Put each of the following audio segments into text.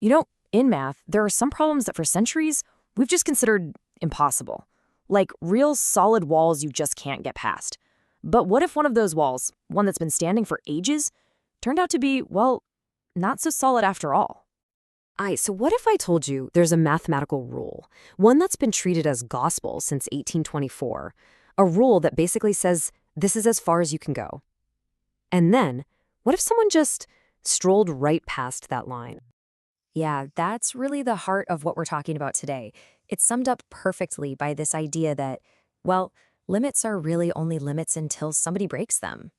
You know, in math, there are some problems that for centuries we've just considered impossible, like real solid walls you just can't get past. But what if one of those walls, one that's been standing for ages, turned out to be, well, not so solid after all? So what if I told you there's a mathematical rule, one that's been treated as gospel since 1824, a rule that basically says this is as far as you can go? And then, what if someone just strolled right past that line? Yeah, that's really the heart of what we're talking about today. It's summed up perfectly by this idea that, well, limits are really only limits until somebody breaks them.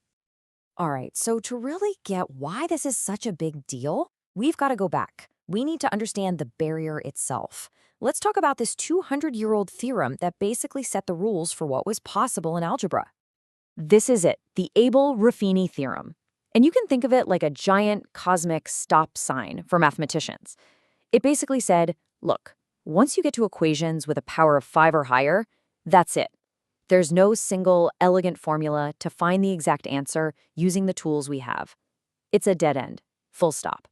All right, so to really get why this is such a big deal, we've got to go back. We need to understand the barrier itself. Let's talk about this 200-year-old theorem that basically set the rules for what was possible in algebra. This is it, the Abel-Ruffini theorem. And you can think of it like a giant cosmic stop sign for mathematicians. It basically said, look, once you get to equations with a power of 5 or higher, that's it. There's no single elegant formula to find the exact answer using the tools we have. It's a dead end, full stop.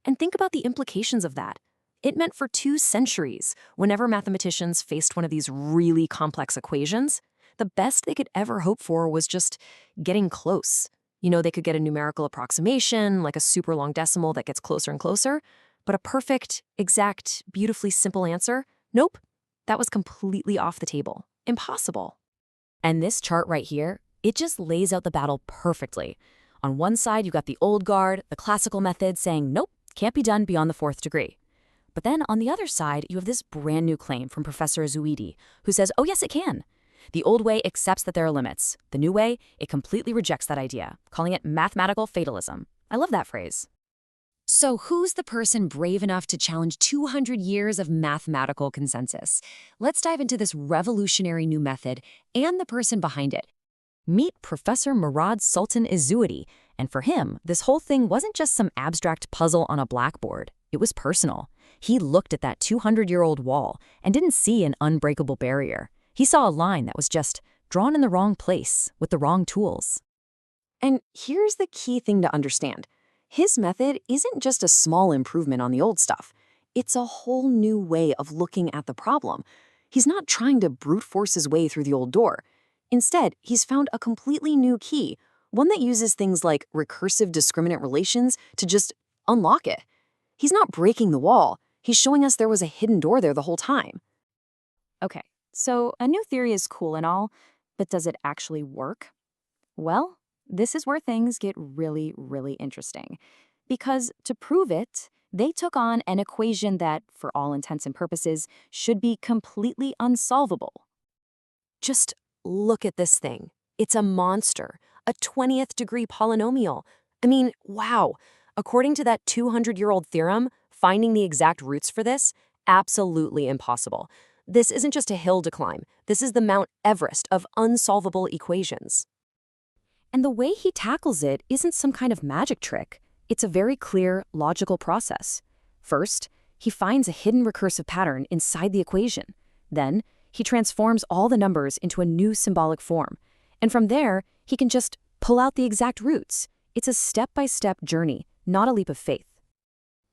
And think about the implications of that. It meant for 2 centuries, whenever mathematicians faced one of these really complex equations, the best they could ever hope for was just getting close. You know, they could get a numerical approximation, like a super long decimal that gets closer and closer, but a perfect, exact, beautifully simple answer? Nope, that was completely off the table. Impossible. And this chart right here, it just lays out the battle perfectly. On one side, you got the old guard, the classical method saying, nope, can't be done beyond the 4th degree. But then on the other side, you have this brand new claim from Professor Ezouidi, who says, oh yes, it can. The old way accepts that there are limits. The new way, it completely rejects that idea, calling it mathematical fatalism. I love that phrase. So who's the person brave enough to challenge 200 years of mathematical consensus? Let's dive into this revolutionary new method and the person behind it. Meet Professor Mourad Sultan Ezouidi, and for him, this whole thing wasn't just some abstract puzzle on a blackboard. It was personal. He looked at that 200-year-old wall and didn't see an unbreakable barrier. He saw a line that was just drawn in the wrong place with the wrong tools. And here's the key thing to understand. His method isn't just a small improvement on the old stuff. It's a whole new way of looking at the problem. He's not trying to brute force his way through the old door. Instead, he's found a completely new key, one that uses things like recursive discriminant relations to just unlock it. He's not breaking the wall. He's showing us there was a hidden door there the whole time. Okay, so a new theory is cool and all, but does it actually work? Well, this is where things get really, really interesting. Because to prove it, they took on an equation that, for all intents and purposes, should be completely unsolvable. Just look at this thing. It's a monster, a 20th degree polynomial. I mean, wow. According to that 200-year-old theorem, finding the exact roots for this, absolutely impossible. This isn't just a hill to climb. This is the Mount Everest of unsolvable equations. And the way he tackles it isn't some kind of magic trick. It's a very clear, logical process. First, he finds a hidden recursive pattern inside the equation. Then, he transforms all the numbers into a new symbolic form. And from there, he can just pull out the exact roots. It's a step-by-step journey, not a leap of faith.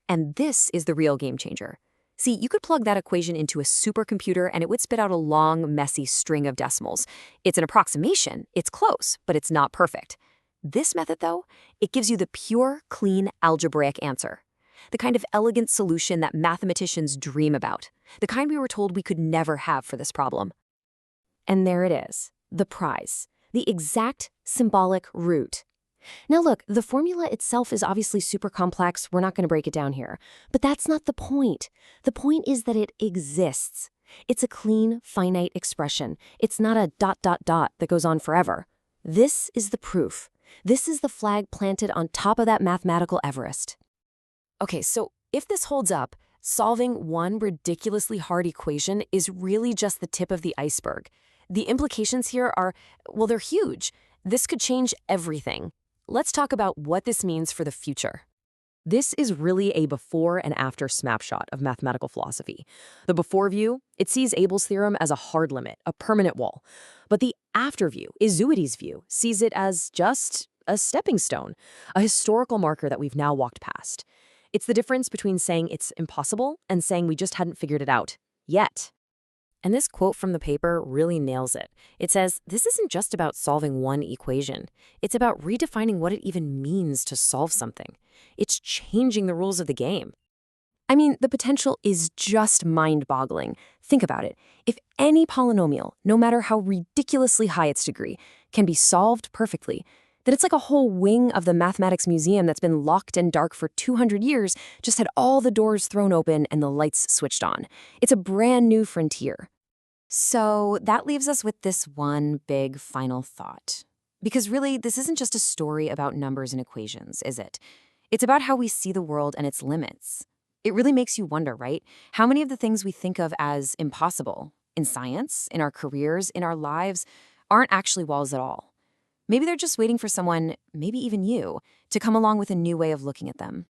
And this is the real game changer. See, you could plug that equation into a supercomputer and it would spit out a long, messy string of decimals. It's an approximation, it's close, but it's not perfect. This method, though, it gives you the pure, clean algebraic answer. The kind of elegant solution that mathematicians dream about. The kind we were told we could never have for this problem. And there it is, the prize, the exact symbolic root. Now look, the formula itself is obviously super complex. We're not going to break it down here. But that's not the point. The point is that it exists. It's a clean, finite expression. It's not a ... that goes on forever. This is the proof. This is the flag planted on top of that mathematical Everest. Okay, so if this holds up, solving one ridiculously hard equation is really just the tip of the iceberg. The implications here are, well, they're huge. This could change everything. Let's talk about what this means for the future. This is really a before and after snapshot of mathematical philosophy. The before view, it sees Abel's theorem as a hard limit, a permanent wall. But the after view, Ezouidi's view, sees it as just a stepping stone, a historical marker that we've now walked past. It's the difference between saying it's impossible and saying we just hadn't figured it out yet. And this quote from the paper really nails it. It says, this isn't just about solving one equation. It's about redefining what it even means to solve something. It's changing the rules of the game. I mean, the potential is just mind-boggling. Think about it. If any polynomial, no matter how ridiculously high its degree, can be solved perfectly, then it's like a whole wing of the mathematics museum that's been locked and dark for 200 years just had all the doors thrown open and the lights switched on. It's a brand new frontier. So that leaves us with this one big final thought. Because really, this isn't just a story about numbers and equations, is it? It's about how we see the world and its limits. It really makes you wonder, right? How many of the things we think of as impossible in science, in our careers, in our lives, aren't actually walls at all? Maybe they're just waiting for someone, maybe even you, to come along with a new way of looking at them.